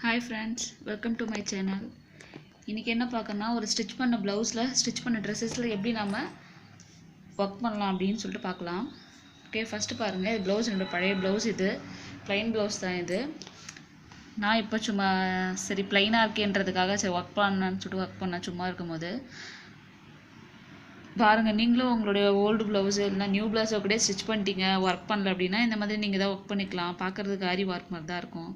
Hi friends, welcome to my channel. இன்னைக்கு என்ன பார்க்கறனா ஒரு ஸ்டிட்ச் பண்ண ப்ளவுஸ்ல ஸ்டிட்ச் பண்ண Dressesல எப்படி நாம வர்க் பண்ணலாம் அப்படினு சொல்லிட்டு பார்க்கலாம். ஓகே, ஃபர்ஸ்ட் பாருங்க. இது ப்ளவுஸ் என்னோட பழைய ப்ளவுஸ். இது plain ப்ளவுஸ் தான். இது நான் இப்போ சும்மா சரி plain-ஆ இருக்கேன்றதுக்காக சரி வர்க் பண்ணலாம்னு சொல்லிட்டு வர்க் பண்ண சும்மா இருக்கும்போது பாருங்க, நீங்களும் உங்களுடைய ஓல்டு ப்ளவுஸ் இல்ல நியூ ப்ளவுஸோ கூட ஸ்டிட்ச் பண்ணிட்டீங்க, வர்க் பண்ணல அப்படினா இந்த மாதிரி நீங்க தான் வர்க் பண்ணிக்கலாம். பார்க்கிறதுக்கு ஆரி வர்க் மாதிரி தான் இருக்கும்.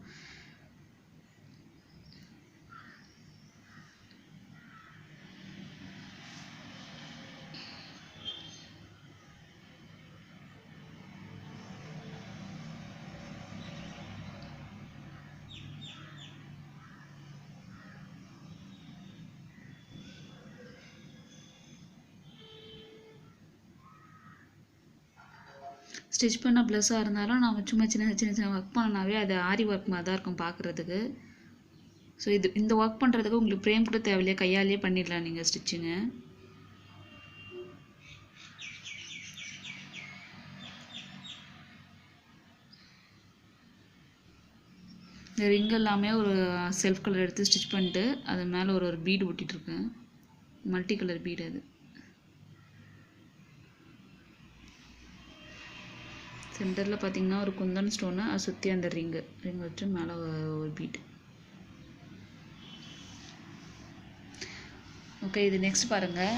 ஸ்டிச் பண்ண ப்ளவுஸாக இருந்தாலும் நம்ம சும்மா சின்ன ஒர்க் பண்ணனாவே அது ஆரி ஒர்க் மாதிரி தான் இருக்கும் பார்க்குறதுக்கு. ஸோ இந்த ஒர்க் பண்ணுறதுக்கு உங்களுக்கு ஃப்ரேம் கூட தேவையில்லையே, கையாலேயே பண்ணிடலாம் நீங்கள் ஸ்டிச்சிங்கு. இந்த ரிங் எல்லாமே ஒரு செல்ஃப் கலர் எடுத்து ஸ்டிச் பண்ணிட்டு அது மேலே ஒரு பீடு ஒட்டிகிட்ருக்கேன். Multi colour bead. அது சென்டரில் பார்த்தீங்கன்னா ஒரு குந்தன் ஸ்டோனு, அதை சுற்றி அந்த ரிங் வச்சு மேலே ஒரு பீட். ஓகே, இது நெக்ஸ்ட் பாருங்கள்.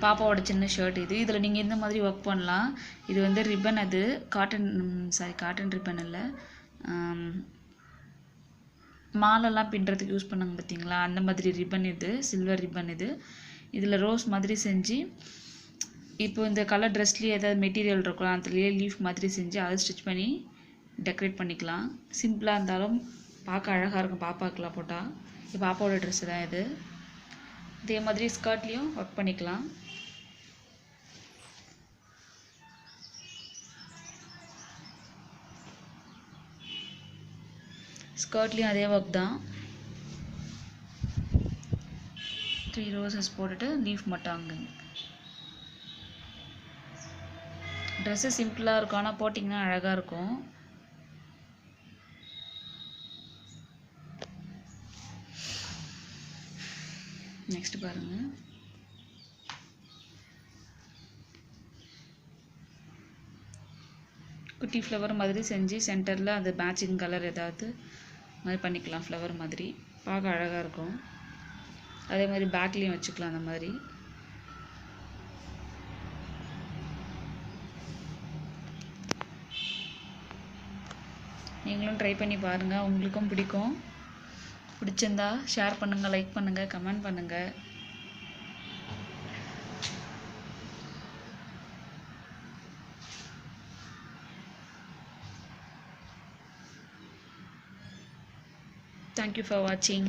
பாப்பாவோட சின்ன ஷர்ட் இது. இதில் நீங்கள் இந்த மாதிரி ஒர்க் பண்ணலாம். இது வந்து ரிப்பன். அது காட்டன் ரிப்பன் இல்லை, மாலெல்லாம் பின்னுறதுக்கு யூஸ் பண்ணாங்க பார்த்தீங்களா, அந்த மாதிரி ரிப்பன். இது சில்வர் ரிப்பன். இதில் ரோஸ் மாதிரி செஞ்சு இப்போ இந்த கலர் ட்ரெஸ்லேயே ஏதாவது மெட்டீரியல் இருக்கலாம், அதுலேயே லீஃப் மாதிரி செஞ்சு அதை ஸ்டிச் பண்ணி டெக்கரேட் பண்ணிக்கலாம். சிம்பிளாக இருந்தாலும் பார்க்க அழகாக இருக்கும் பாப்பாக்கெலாம் போட்டால். இது பாப்பாவோட ட்ரெஸ்ஸு தான். இது இதே மாதிரி ஸ்கர்ட்லேயும் ஒர்க் பண்ணிக்கலாம். ஸ்கர்ட்லேயும் அதே ஒர்க் தான். 3 ரோசஸ் போட்டுட்டு லீஃப் மட்டும் அங்கே. ட்ரெஸ்ஸு சிம்பிளாக இருக்கும், ஆனால் போட்டிங்கன்னா அழகாக இருக்கும். நெக்ஸ்ட் பாருங்கள். குட்டி ஃப்ளவர் மாதிரி செஞ்சு சென்டரில் அது மேட்சிங் கலர் ஏதாவது மாதிரி பண்ணிக்கலாம். ஃப்ளவர் மாதிரி பார்க்க அழகாக இருக்கும். அதே மாதிரி பேக்லேயும் வச்சுக்கலாம். அந்த மாதிரி நீங்களும் ட்ரை பண்ணி பாருங்கள், உங்களுக்கும் பிடிக்கும். பிடிச்சிருந்தா ஷேர் பண்ணுங்கள், லைக் பண்ணுங்கள், கமெண்ட் பண்ணுங்கள். Thank you for watching.